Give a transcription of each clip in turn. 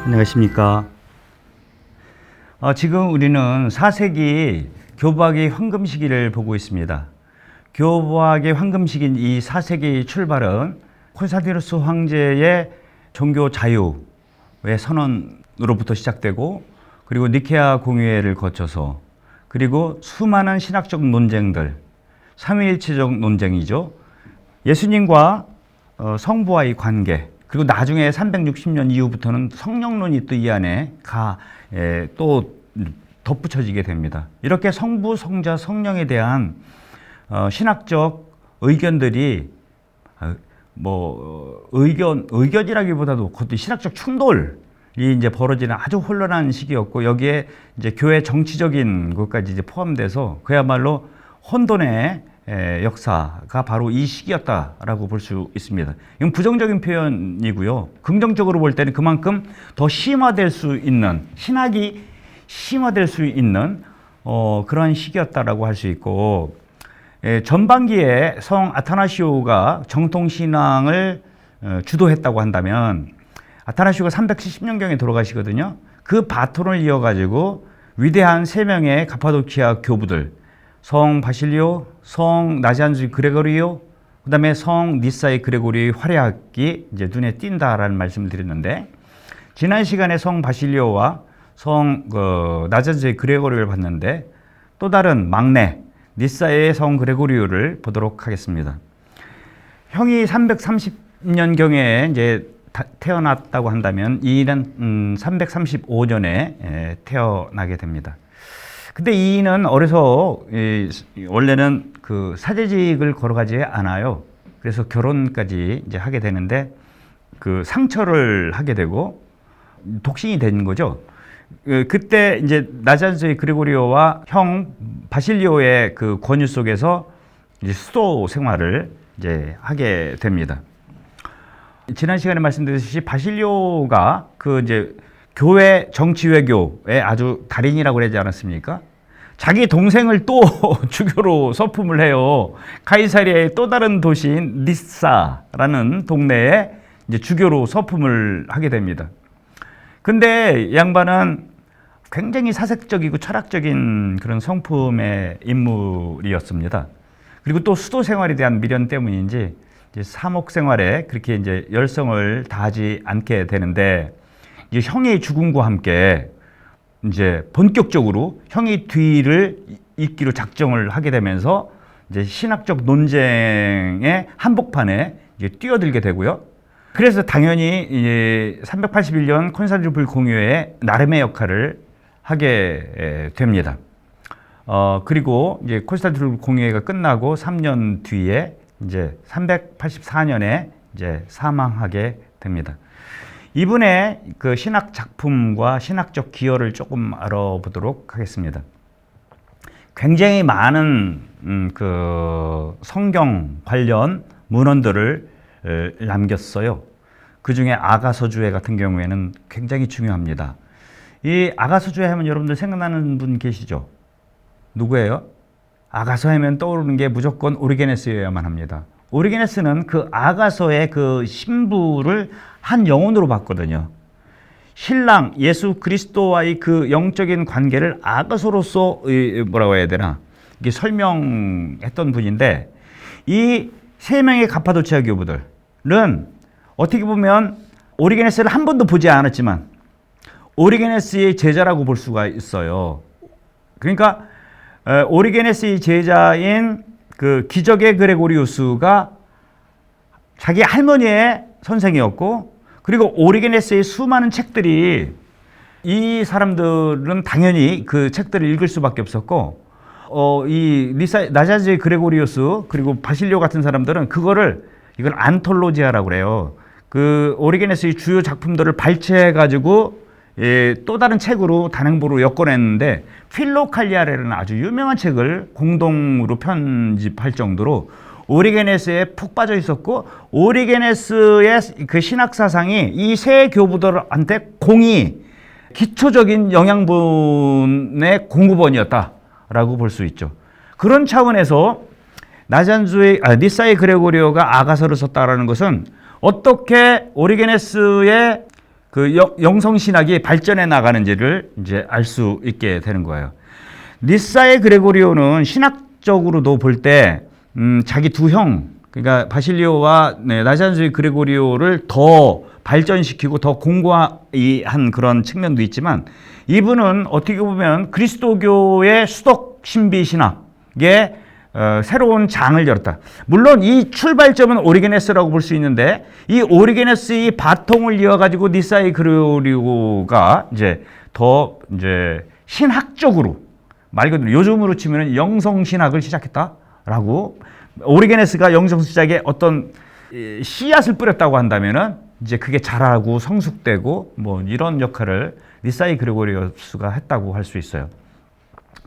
안녕하십니까. 지금 우리는 4세기 교부학의 황금 시기를 보고 있습니다. 교부학의 황금 시기인 이 4세기 출발은 콘스탄티누스 황제의 종교 자유의 선언으로부터 시작되고, 그리고 니케아 공회를 거쳐서, 그리고 수많은 신학적 논쟁들, 삼위일체적 논쟁이죠. 예수님과 성부와의 관계, 그리고 나중에 360년 이후부터는 성령론이 또 이 안에 또 덧붙여지게 됩니다. 이렇게 성부, 성자, 성령에 대한 신학적 의견들이 의견이라기보다도 그것도 신학적 충돌이 이제 벌어지는 아주 혼란한 시기였고, 여기에 이제 교회 정치적인 것까지 이제 포함돼서 그야말로 혼돈의 역사가 바로 이 시기였다라고 볼 수 있습니다. 이건 부정적인 표현이고요. 긍정적으로 볼 때는 그만큼 더 심화될 수 있는, 신학이 심화될 수 있는 그런 시기였다라고 할 수 있고, 전반기에 성 아타나시오가 정통신앙을 주도했다고 한다면, 아타나시오가 370년경에 돌아가시거든요. 그 바톤을 이어가지고 위대한 세 명의 가파도키아 교부들, 성 바실리오, 성 나지안주의 그레고리오, 그 다음에 성 니사의 그레고리오의 활약이 이제 눈에 띈다라는 말씀을 드렸는데, 지난 시간에 성 바실리오와 성 나지안주의 그레고리오를 봤는데, 또 다른 막내 니사의 성 그레고리오를 보도록 하겠습니다. 형이 330년경에 이제 태어났다고 한다면 이는 335년에 태어나게 됩니다. 근데 이는 어려서 원래는 그 사제직을 걸어가지 않아요. 그래서 결혼까지 이제 하게 되는데, 그 상처를 하게 되고 독신이 된 거죠. 그때 이제 나지안주의 그레고리오와 형 바실리오의 그 권유 속에서 이제 수도 생활을 이제 하게 됩니다. 지난 시간에 말씀드렸듯이 바실리오가 그 이제 교회 정치 외교의 아주 달인이라고 그러지 않았습니까? 자기 동생을 또 주교로 서품을 해요. 카이사리아의 또 다른 도시인 니사라는 동네에 이제 주교로 서품을 하게 됩니다. 근데 양반은 굉장히 사색적이고 철학적인 그런 성품의 인물이었습니다. 그리고 또 수도 생활에 대한 미련 때문인지 이제 사목 생활에 그렇게 이제 열성을 다하지 않게 되는데, 이제 형의 죽음과 함께 이제 본격적으로 형의 뒤를 잇기로 작정을 하게 되면서 이제 신학적 논쟁의 한복판에 이제 뛰어들게 되고요. 그래서 당연히 이제 381년 콘스탄티노플 공회에 나름의 역할을 하게 됩니다. 그리고 이제 콘스탄티노플 공회가 끝나고 3년 뒤에 이제 384년에 이제 사망하게 됩니다. 이분의 그 신학 작품과 신학적 기여를 조금 알아보도록 하겠습니다. 굉장히 많은 그 성경 관련 문헌들을 남겼어요. 그 중에 아가서주에 같은 경우에는 굉장히 중요합니다. 이 아가서주에 하면 여러분들 생각나는 분 계시죠? 누구예요? 아가서 하면 떠오르는 게 무조건 오리게네스여야만 합니다. 오리게네스는 그 아가서의 그 신부를 한 영혼으로 봤거든요. 신랑 예수 그리스도와의 그 영적인 관계를 아가서로서 뭐라고 해야 되나, 이게 설명했던 분인데, 이 세 명의 가파도키아 교부들은 어떻게 보면 오리게네스를 한 번도 보지 않았지만 오리게네스의 제자라고 볼 수가 있어요. 그러니까 오리게네스의 제자인 그 기적의 그레고리우스가 자기 할머니의 선생이었고, 그리고 오리게네스의 수많은 책들이, 이 사람들은 당연히 그 책들을 읽을 수밖에 없었고, 이 나지안주의 그레고리우스 그리고 바실리오 같은 사람들은 이걸 안톨로지아라고 그래요. 그 오리게네스의 주요 작품들을 발췌해가지고 또 다른 책으로 단행본으로 엮어냈는데, 필로칼리아라는 아주 유명한 책을 공동으로 편집할 정도로 오리게네스에 푹 빠져 있었고, 오리게네스의 그 신학 사상이 이 세 교부들한테 기초적인 영양분의 공급원이었다라고 볼 수 있죠. 그런 차원에서 니사의 그레고리오가 아가서를 썼다라는 것은 어떻게 오리게네스의 그 영성 신학이 발전해 나가는지를 이제 알 수 있게 되는 거예요. 니사의 그레고리오는 신학적으로도 볼 때 자기 두 형, 그러니까 바실리오와 나시안주의 그레고리오를 더 발전시키고 더 공고한 그런 측면도 있지만, 이분은 어떻게 보면 그리스도교의 수덕 신비 신학의 새로운 장을 열었다. 물론 이 출발점은 오리게네스라고 볼 수 있는데, 이 오리게네스의 바통을 이어가지고 니사의 그레고리오가 이제 더 이제 신학적으로, 말 그대로 요즘으로 치면 영성 신학을 시작했다라고, 오리게네스가 영성 신학에 어떤 씨앗을 뿌렸다고 한다면은 이제 그게 자라고 성숙되고 뭐 이런 역할을 니사의 그레고리오스가 했다고 할 수 있어요.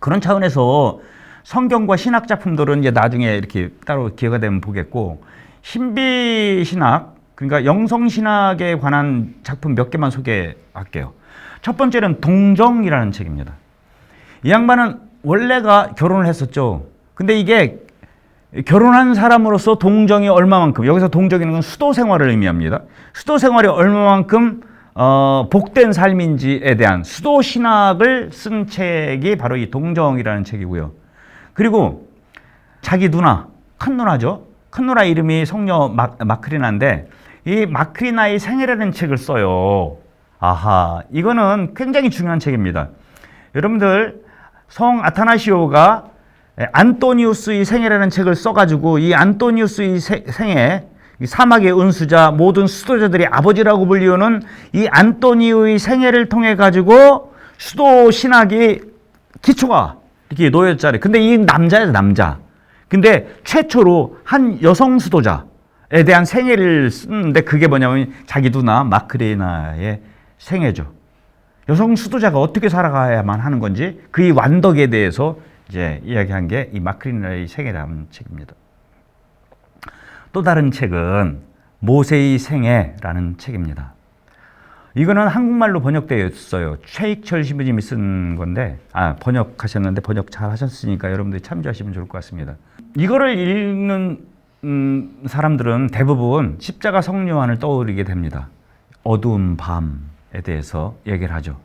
그런 차원에서 성경과 신학 작품들은 이제 나중에 이렇게 따로 기회가 되면 보겠고, 신비 신학, 그러니까 영성 신학에 관한 작품 몇 개만 소개할게요. 첫 번째는 동정이라는 책입니다. 이 양반은 원래가 결혼을 했었죠. 근데 이게 결혼한 사람으로서 동정이 얼마만큼, 여기서 동정이라는 건 수도 생활을 의미합니다. 수도 생활이 얼마만큼 복된 삶인지에 대한 수도 신학을 쓴 책이 바로 이 동정이라는 책이고요. 그리고 자기 누나, 큰 누나죠. 큰 누나 이름이 성녀 마크리나인데, 이 마크리나의 생애라는 책을 써요. 아하, 이거는 굉장히 중요한 책입니다. 여러분들, 성 아타나시오가 안토니우스의 생애라는 책을 써가지고, 이 안토니우스의 생애, 사막의 은수자, 모든 수도자들의 아버지라고 불리우는 이 안토니우의 생애를 통해 가지고 수도 신학이 기초가 이렇게 놓였잖아요. 근데 이 남자예요, 남자. 근데 최초로 한 여성 수도자에 대한 생애를 쓰는데, 그게 뭐냐면 자기 누나 마크리나의 생애죠. 여성 수도자가 어떻게 살아가야만 하는 건지, 그의 완덕에 대해서 이제 이야기한 게 이 마크리나의 생애라는 책입니다. 또 다른 책은 모세의 생애라는 책입니다. 이거는 한국말로 번역되었어요. 최익철 신부님이 쓴 건데, 번역하셨는데 번역 잘 하셨으니까 여러분들이 참조하시면 좋을 것 같습니다. 이거를 읽는 사람들은 대부분 십자가 성요한을 떠올리게 됩니다. 어두운 밤에 대해서 얘기를 하죠.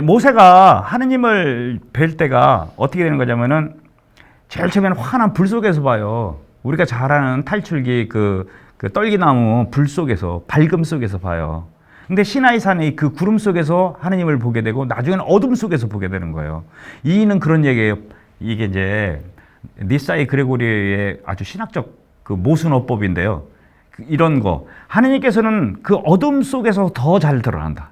모세가 하느님을 뵐 때가 어떻게 되는 거냐면은, 제일 처음에는 환한 불 속에서 봐요. 우리가 잘 아는 탈출기 그 떨기나무 불 속에서, 밝음 속에서 봐요. 근데 시나이산의 그 구름 속에서 하느님을 보게 되고, 나중에는 어둠 속에서 보게 되는 거예요. 이는 그런 얘기예요. 이게 이제 니사의 그레고리의 아주 신학적 그 모순어법인데요. 이런 거, 하느님께서는 그 어둠 속에서 더 잘 드러난다.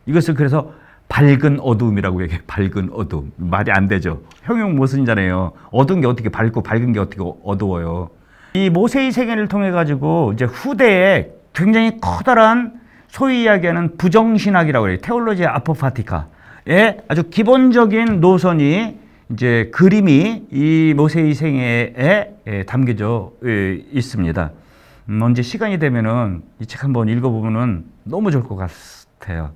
이것을 그래서 밝은 어둠이라고 얘기해요. 밝은 어둠. 말이 안 되죠. 형용 모순이잖아요. 어두운 게 어떻게 밝고 밝은 게 어떻게 어두워요. 이 모세의 생애를 통해 가지고 이제 후대에 굉장히 커다란, 소위 이야기하는 부정신학이라고 해요. 테올로지아 아포파티카의 아주 기본적인 노선이, 이제 그림이 이 모세의 생애에 담겨져 있습니다. 언제 시간이 되면은 이 책 한번 읽어보면은 너무 좋을 것 같아요.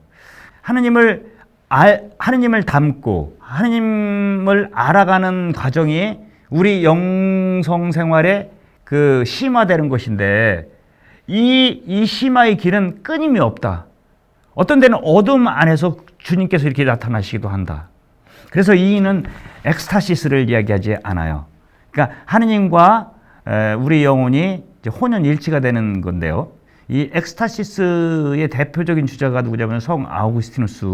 하느님을 닮고 하느님을 알아가는 과정이 우리 영성 생활에 그 심화되는 것인데, 이 심화의 길은 끊임이 없다. 어떤 데는 어둠 안에서 주님께서 이렇게 나타나시기도 한다. 그래서 이는 엑스타시스를 이야기하지 않아요. 그러니까 하느님과 우리 영혼이 이제 혼연일치가 되는 건데요. 이 엑스타시스의 대표적인 주자가 누구냐면 성 아우구스티누스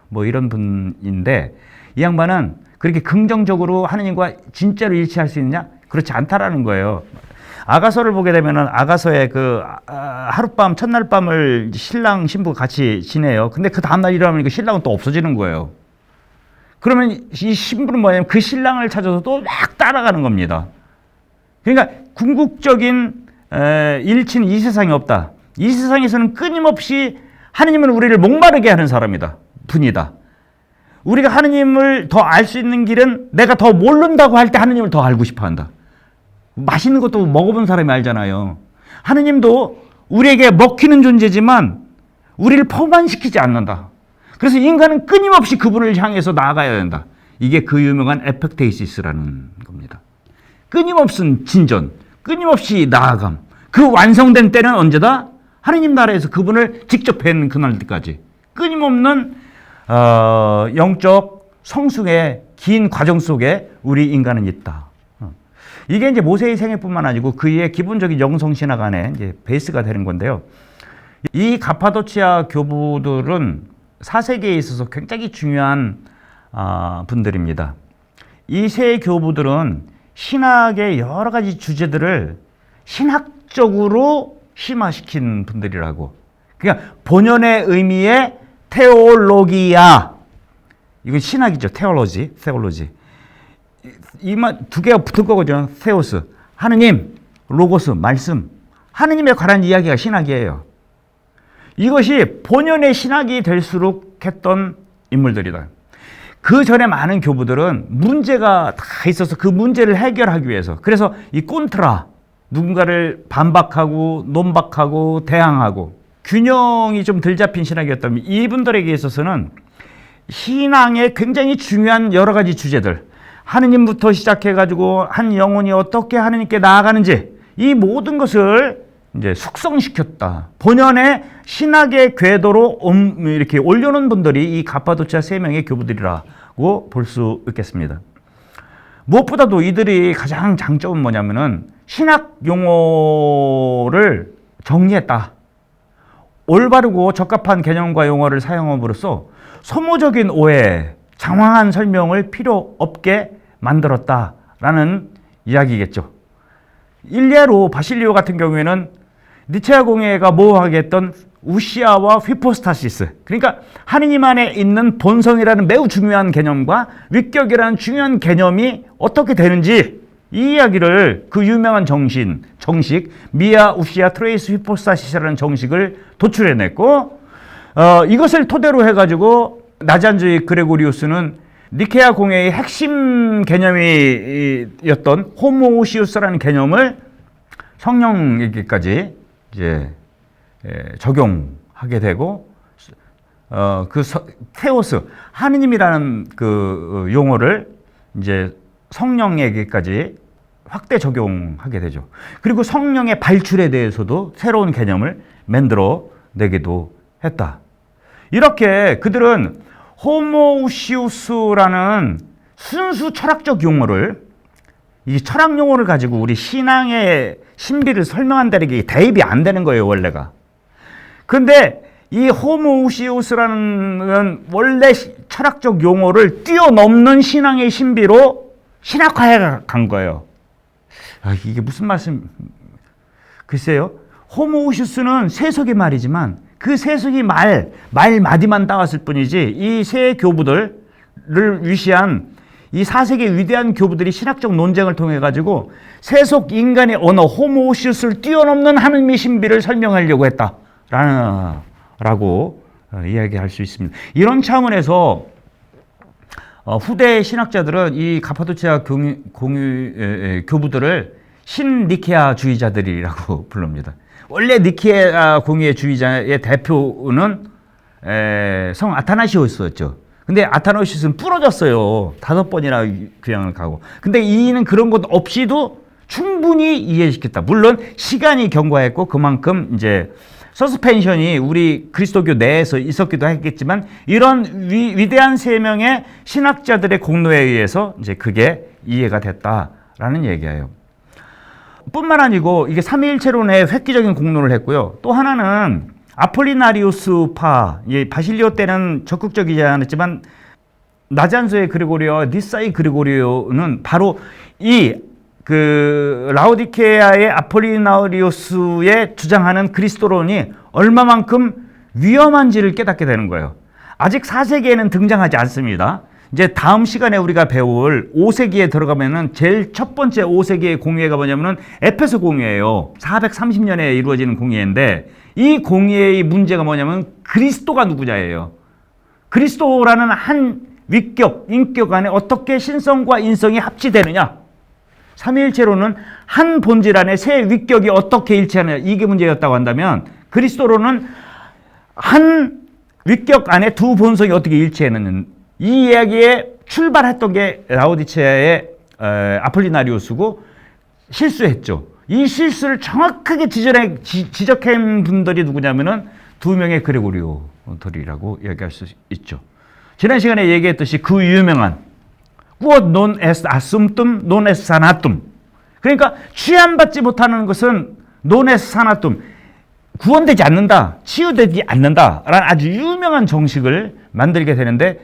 뭐 이런 분인데, 이 양반은 그렇게 긍정적으로 하느님과 진짜로 일치할 수 있느냐? 그렇지 않다라는 거예요. 아가서를 보게 되면은 아가서의 그 하룻밤, 첫날 밤을 신랑 신부가 같이 지내요. 근데 그 다음날 일어나면 그 신랑은 또 없어지는 거예요. 그러면 이 신부는 뭐냐면 그 신랑을 찾아서 또 막 따라가는 겁니다. 그러니까 궁극적인 일치는 이 세상에 없다. 이 세상에서는 끊임없이 하느님은 우리를 목마르게 하는 사람이다. 분이다. 우리가 하느님을 더 알 수 있는 길은, 내가 더 모른다고 할 때 하느님을 더 알고 싶어 한다. 맛있는 것도 먹어본 사람이 알잖아요. 하느님도 우리에게 먹히는 존재지만 우리를 포만시키지 않는다. 그래서 인간은 끊임없이 그분을 향해서 나아가야 된다. 이게 그 유명한 에펙테이시스라는 겁니다. 끊임없은 진전, 끊임없이 나아감. 그 완성된 때는 언제다? 하느님 나라에서 그분을 직접 뵌 그날까지 끊임없는 영적 성숙의 긴 과정 속에 우리 인간은 있다. 이게 이제 모세의 생애뿐만 아니고 그의 기본적인 영성 신학 안에 이제 베이스가 되는 건데요. 이 가파도치아 교부들은 4세기에 있어서 굉장히 중요한 분들입니다. 이 세 교부들은 신학의 여러 가지 주제들을 신학적으로 심화시킨 분들이라고. 그러니까 본연의 의미의 테올로기야. 이건 신학이죠. 테올로지. 이 말 두 개가 붙을 거거든요. 테오스. 하느님, 로고스, 말씀. 하느님에 관한 이야기가 신학이에요. 이것이 본연의 신학이 될수록 했던 인물들이다. 그 전에 많은 교부들은 문제가 다 있어서 그 문제를 해결하기 위해서, 그래서 이 콘트라, 누군가를 반박하고 논박하고 대항하고 균형이 좀 덜 잡힌 신학이었다면, 이분들에게 있어서는 신앙의 굉장히 중요한 여러 가지 주제들, 하느님부터 시작해가지고 한 영혼이 어떻게 하느님께 나아가는지, 이 모든 것을 이제 숙성시켰다. 본연의 신학의 궤도로 이렇게 올려놓은 분들이 이 가파도치아 세 명의 교부들이라고 볼 수 있겠습니다. 무엇보다도 이들이 가장 장점은 뭐냐면은 신학 용어를 정리했다. 올바르고 적합한 개념과 용어를 사용함으로써 소모적인 오해, 장황한 설명을 필요 없게 만들었다라는 이야기겠죠. 일례로 바실리오 같은 경우에는 니체아 공예가 모호하게 했던 우시아와 휘포스타시스, 그러니까 하느님 안에 있는 본성이라는 매우 중요한 개념과 위격이라는 중요한 개념이 어떻게 되는지, 이 이야기를 그 유명한 정식 미아 우시아 트레이스 휘포스타시스라는 정식을 도출해냈고, 이것을 토대로 해가지고 나잔주의 그레고리우스는 니케아 공예의 핵심 개념이었던 호모우시우스라는 개념을 성령에게까지 이제 적용하게 되고, 테오스, 하느님이라는 그 용어를 이제 성령에게까지 확대 적용하게 되죠. 그리고 성령의 발출에 대해서도 새로운 개념을 만들어 내기도 했다. 이렇게 그들은 호모우시우스라는 순수 철학적 용어를, 이 철학 용어를 가지고 우리 신앙의 신비를 설명한다는 게 대입이 안 되는 거예요, 원래가. 근데 이 호모우시우스라는 원래 철학적 용어를 뛰어넘는 신앙의 신비로 신학화해 간 거예요. 이게 무슨 말씀? 글쎄요. 호모우시우스는 세속의 말이지만 그 세속이 말 마디만 따왔을 뿐이지, 이 세 교부들을 위시한 이 4세기 위대한 교부들이 신학적 논쟁을 통해 가지고 세속 인간의 언어 호모우시우스를 뛰어넘는 하느님의 신비를 설명하려고 했다라고 이야기할 수 있습니다. 이런 차원에서 후대 신학자들은 이 가파도치아 교부들을 신니케아주의자들이라고 부릅니다. 원래 니케아 공예 주의자의 대표는 성 아타나시오스였죠. 근데 아타나시오스는 부러졌어요. 5번이나 귀향을 가고. 근데 이는 그런 것 없이도 충분히 이해시켰다. 물론 시간이 경과했고 그만큼 이제 서스펜션이 우리 그리스도교 내에서 있었기도 했겠지만, 이런 위대한 세 명의 신학자들의 공로에 의해서 이제 그게 이해가 됐다라는 얘기예요. 뿐만 아니고 이게 삼위일체론의 획기적인 공로를 했고요. 또 하나는 아폴리나리우스파, 바실리오 때는 적극적이지 않았지만 나잔소의 그리고리오와 니사의 그리고리오는 바로 이 라오디케아의 아폴리나리우스의 주장하는 그리스도론이 얼마만큼 위험한지를 깨닫게 되는 거예요. 아직 4세기에는 등장하지 않습니다. 이제 다음 시간에 우리가 배울 5세기에 들어가면은 제일 첫 번째 5세기의 공예가 뭐냐면은 에페소 공예예요. 430년에 이루어지는 공예인데, 이 공예의 문제가 뭐냐면 그리스도가 누구냐예요. 그리스도라는 한 위격, 인격 안에 어떻게 신성과 인성이 합치되느냐. 삼위일체로는 한 본질 안에 세 위격이 어떻게 일치하느냐, 이게 문제였다고 한다면, 그리스도로는 한 위격 안에 두 본성이 어떻게 일치하느냐, 이 이야기에 출발했던 게 라오디체아의 아폴리나리우스고 실수했죠. 이 실수를 정확하게 지적한 분들이 누구냐면은 두 명의 그레고리오들이라고 얘기할 수 있죠. 지난 시간에 얘기했듯이 그 유명한 quod non est assumptum non est sanatum. 그러니까 취함받지 못하는 것은 non est sanatum. 구원되지 않는다, 치유되지 않는다라는 아주 유명한 정식을 만들게 되는데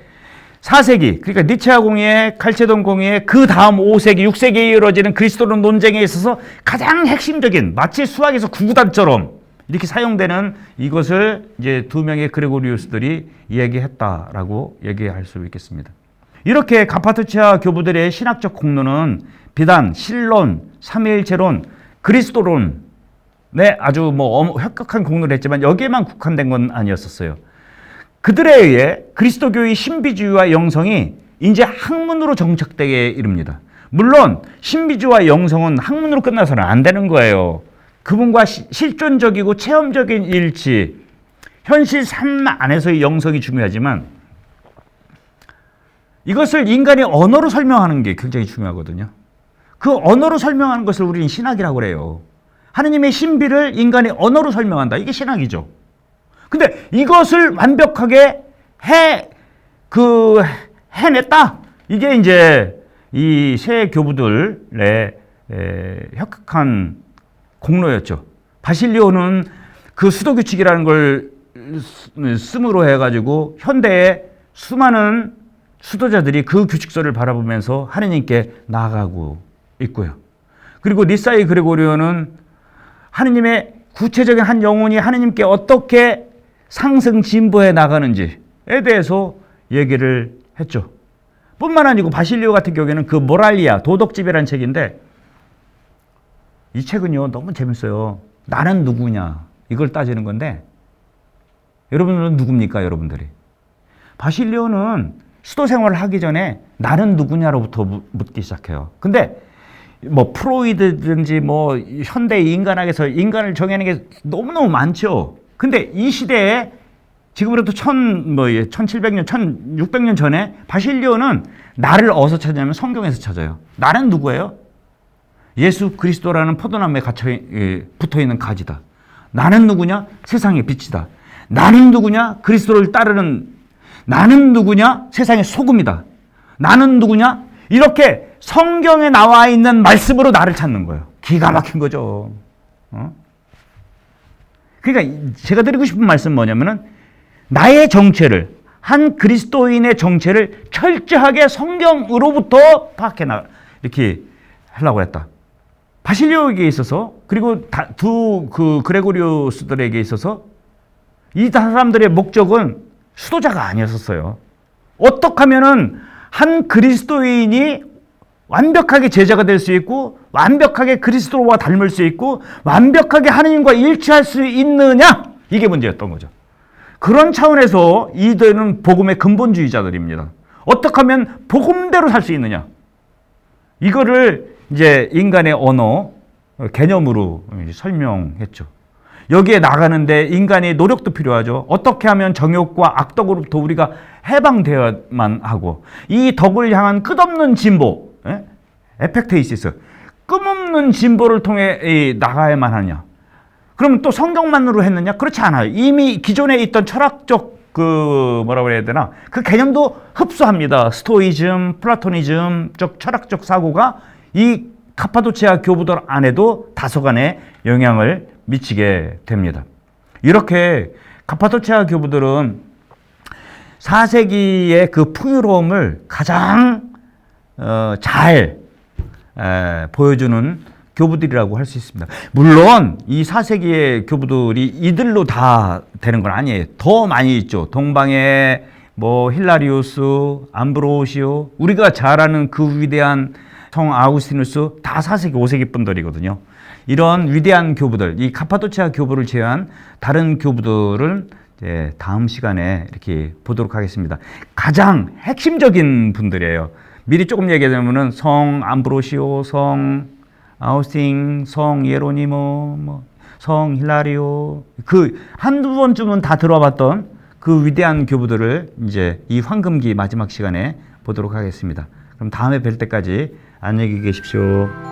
4세기, 그러니까 니체아 공의회, 칼체돈 공의회, 그 다음 5세기, 6세기에 이루어지는 그리스도론 논쟁에 있어서 가장 핵심적인, 마치 수학에서 구구단처럼 이렇게 사용되는 이것을 이제 두 명의 그레고리우스들이 이야기했다라고 얘기할 수 있겠습니다. 이렇게 가파도치아 교부들의 신학적 공로는 비단 신론, 삼위일체론, 그리스도론에 아주 혁혁한 공로를 했지만 여기에만 국한된 건 아니었었어요. 그들에 의해 그리스도교의 신비주의와 영성이 이제 학문으로 정착되게 이릅니다. 물론 신비주의와 영성은 학문으로 끝나서는 안 되는 거예요. 그분과 실존적이고 체험적인 일치, 현실 삶 안에서의 영성이 중요하지만 이것을 인간의 언어로 설명하는 게 굉장히 중요하거든요. 그 언어로 설명하는 것을 우리는 신학이라고 그래요. 하느님의 신비를 인간의 언어로 설명한다. 이게 신학이죠. 근데 이것을 완벽하게 해냈다. 이게 이제 이 세 교부들의 혁혁한 공로였죠. 바실리오는 그 수도규칙이라는 걸 씀으로 해가지고 현대의 수많은 수도자들이 그 규칙서를 바라보면서 하느님께 나아가고 있고요. 그리고 니사의 그레고리오는 하느님의 구체적인 한 영혼이 하느님께 어떻게 상승 진보해 나가는지에 대해서 얘기를 했죠. 뿐만 아니고 바실리오 같은 경우에는 그 모랄리아, 도덕집이라는 책인데 이 책은요 너무 재밌어요. 나는 누구냐 이걸 따지는 건데 여러분들은 누굽니까? 여러분들이 바실리오는 수도 생활을 하기 전에 나는 누구냐로부터 묻기 시작해요. 근데 프로이드든지 현대 인간학에서 인간을 정의하는 게 너무너무 많죠. 근데 이 시대에 지금으로부터 1700년, 1600년 전에 바실리오는 나를 어디서 찾냐면 성경에서 찾아요. 나는 누구예요? 예수 그리스도라는 포도나무에 붙어있는 가지다. 나는 누구냐? 세상의 빛이다. 나는 누구냐? 그리스도를 따르는 나는 누구냐? 세상의 소금이다. 나는 누구냐? 이렇게 성경에 나와 있는 말씀으로 나를 찾는 거예요. 기가 막힌 거죠. 그러니까 제가 드리고 싶은 말씀은 뭐냐면은 나의 정체를 한 그리스도인의 정체를 철저하게 성경으로부터 파악해 나 이렇게 하려고 했다. 바실리오에게 있어서 그리고 두 그레고리오스들에게 있어서 이 사람들의 목적은 수도자가 아니었었어요. 어떻게 하면은 한 그리스도인이 완벽하게 제자가 될 수 있고 완벽하게 그리스도와 닮을 수 있고 완벽하게 하느님과 일치할 수 있느냐? 이게 문제였던 거죠. 그런 차원에서 이들은 복음의 근본주의자들입니다. 어떻게 하면 복음대로 살 수 있느냐? 이거를 이제 인간의 언어, 개념으로 설명했죠. 여기에 나가는데 인간의 노력도 필요하죠. 어떻게 하면 정욕과 악덕으로부터 우리가 해방되어야만 하고 이 덕을 향한 끝없는 진보, 에펙테이시스, 끝없는 진보를 통해 나가야만 하냐. 그럼 또 성경만으로 했느냐? 그렇지 않아요. 이미 기존에 있던 철학적 뭐라고 해야 되나? 그 개념도 흡수합니다. 스토이즘, 플라토니즘적 철학적 사고가 이 카파도치아 교부들 안에도 다소간의 영향을 미치게 됩니다. 이렇게 카파도치아 교부들은 4세기의 그 풍요로움을 가장 잘 보여주는 교부들이라고 할 수 있습니다. 물론 이 4세기의 교부들이 이들로 다 되는 건 아니에요. 더 많이 있죠. 동방의 힐라리우스, 암브로시오, 우리가 잘 아는 그 위대한 성 아우구스티누스 다 4세기, 5세기 분들이거든요. 이런 위대한 교부들, 이 카파도치아 교부를 제외한 다른 교부들은 이제 다음 시간에 이렇게 보도록 하겠습니다. 가장 핵심적인 분들이에요. 미리 조금 얘기하자면은 성 암브로시오, 성 아우스팅, 성 예로니모, 성 힐라리오, 그 한두 번쯤은 다 들어봤던 그 위대한 교부들을 이제 이 황금기 마지막 시간에 보도록 하겠습니다. 그럼 다음에 뵐 때까지 안녕히 계십시오.